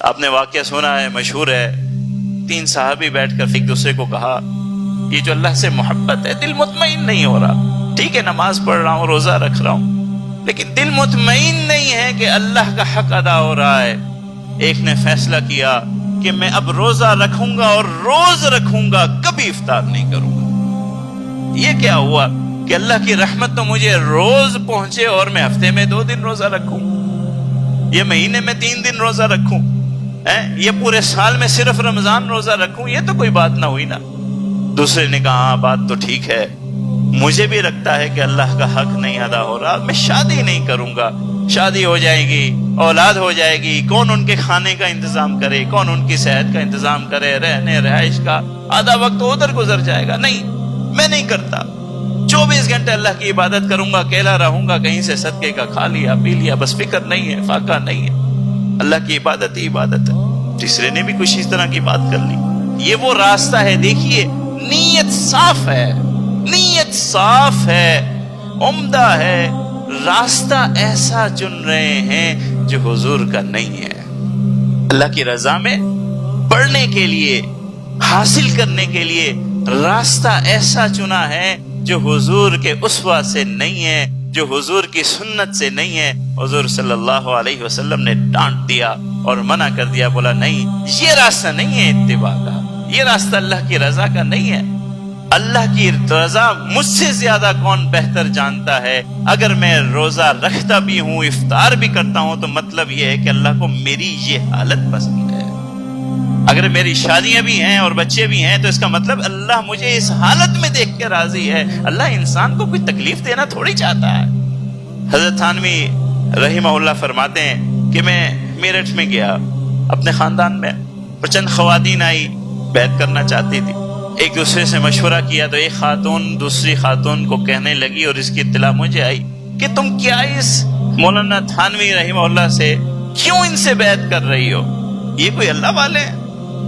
آپ نے واقعہ سنا ہے، مشہور ہے، 3 صحابی بیٹھ کر ایک دوسرے کو کہا یہ جو اللہ سے محبت ہے، دل مطمئن نہیں ہو رہا، ٹھیک ہے نماز پڑھ رہا ہوں، روزہ رکھ رہا ہوں، لیکن دل مطمئن نہیں ہے کہ اللہ کا حق ادا ہو رہا ہے۔ ایک نے فیصلہ کیا کہ میں اب روزہ رکھوں گا اور روز رکھوں گا، کبھی افطار نہیں کروں گا۔ یہ کیا ہوا کہ اللہ کی رحمت تو مجھے روز پہنچے اور میں ہفتے میں 2 دن روزہ رکھوں، یہ مہینے میں 3 دن روزہ رکھوں، یہ پورے سال میں صرف رمضان روزہ رکھوں، یہ تو کوئی بات نہ ہوئی نا۔ دوسرے نے کہا ہاں بات تو ٹھیک ہے، مجھے بھی لگتا ہے کہ اللہ کا حق نہیں ادا ہو رہا، میں شادی نہیں کروں گا، شادی ہو جائے گی، اولاد ہو جائے گی، کون ان کے کھانے کا انتظام کرے، کون ان کی صحت کا انتظام کرے، رہنے رہائش کا، آدھا وقت ادھر گزر جائے گا، نہیں میں نہیں کرتا، 24 گھنٹے اللہ کی عبادت کروں گا، اکیلا رہوں گا، کہیں سے صدقے کا کھا لیا پی لیا، بس فکر نہیں ہے، فاقہ نہیں ہے، اللہ کی عبادت ہی عبادت ہے۔ تیسرے نے بھی کچھ اس طرح کی بات کر لی۔ یہ وہ راستہ ہے، دیکھیے نیت صاف ہے، نیت صاف ہے، عمدہ ہے، راستہ ایسا چن رہے ہیں جو حضور کا نہیں ہے۔ اللہ کی رضا میں بڑھنے کے لیے، حاصل کرنے کے لیے راستہ ایسا چنا ہے جو حضور کے اسوہ سے نہیں ہے، جو حضور کی سنت سے نہیں ہے۔ حضور صلی اللہ علیہ وسلم نے ڈانٹ دیا اور منع کر دیا، بولا نہیں یہ راستہ نہیں ہے اتباع کا، یہ راستہ اللہ کی رضا کا نہیں ہے۔ اللہ کی رضا مجھ سے زیادہ کون بہتر جانتا ہے؟ اگر میں روزہ رکھتا بھی ہوں، افطار بھی کرتا ہوں، تو مطلب یہ ہے کہ اللہ کو میری یہ حالت پسند ہے۔ اگر میری شادیاں بھی ہیں اور بچے بھی ہیں تو اس کا مطلب اللہ مجھے اس حالت میں دیکھ کے راضی ہے۔ اللہ انسان کو کوئی تکلیف دینا تھوڑی چاہتا ہے۔ حضرت تھانوی رحمہ اللہ فرماتے ہیں کہ میں میرٹھ میں گیا اپنے خاندان میں، اور چند خواتین آئی، بیعت کرنا چاہتی تھی، ایک دوسرے سے مشورہ کیا تو ایک خاتون دوسری خاتون کو کہنے لگی، اور اس کی اطلاع مجھے آئی کہ تم کیا اس مولانا تھانوی رحمہ اللہ سے کیوں ان سے بیعت کر رہی ہو؟ یہ کوئی اللہ والے ہیں؟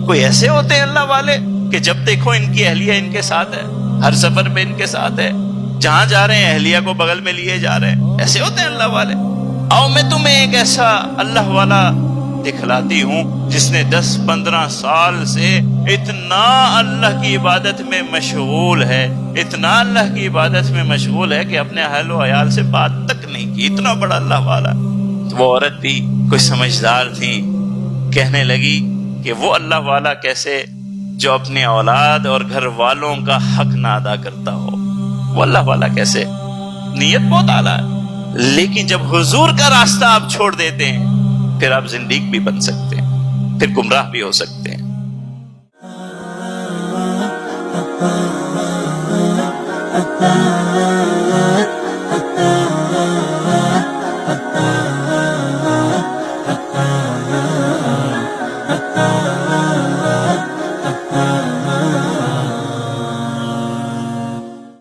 کوئی ایسے ہوتے ہیں اللہ والے کہ جب دیکھو ان کی اہلیہ ان کے ساتھ ہے، ہر سفر میں ان کے ساتھ ہے، جہاں جا رہے ہیں اہلیہ کو بغل میں لیے جا رہے ہیں؟ ایسے ہوتے ہیں اللہ والے؟ آؤ میں تمہیں ایک ایسا اللہ والا دکھلاتی ہوں جس نے 10-15 سال سے اتنا اللہ کی عبادت میں مشغول ہے، اتنا اللہ کی عبادت میں مشغول ہے کہ اپنے اہل و عیال سے بات تک نہیں کی، اتنا بڑا اللہ والا۔ وہ عورت بھی کوئی سمجھدار تھی، کہنے لگی کہ وہ اللہ والا کیسے جو اپنے اولاد اور گھر والوں کا حق نہ ادا کرتا ہو، وہ اللہ والا کیسے؟ نیت بہت اعلیٰ ہے، لیکن جب حضور کا راستہ آپ چھوڑ دیتے ہیں پھر آپ زندیق بھی بن سکتے ہیں، پھر گمراہ بھی ہو سکتے ہیں۔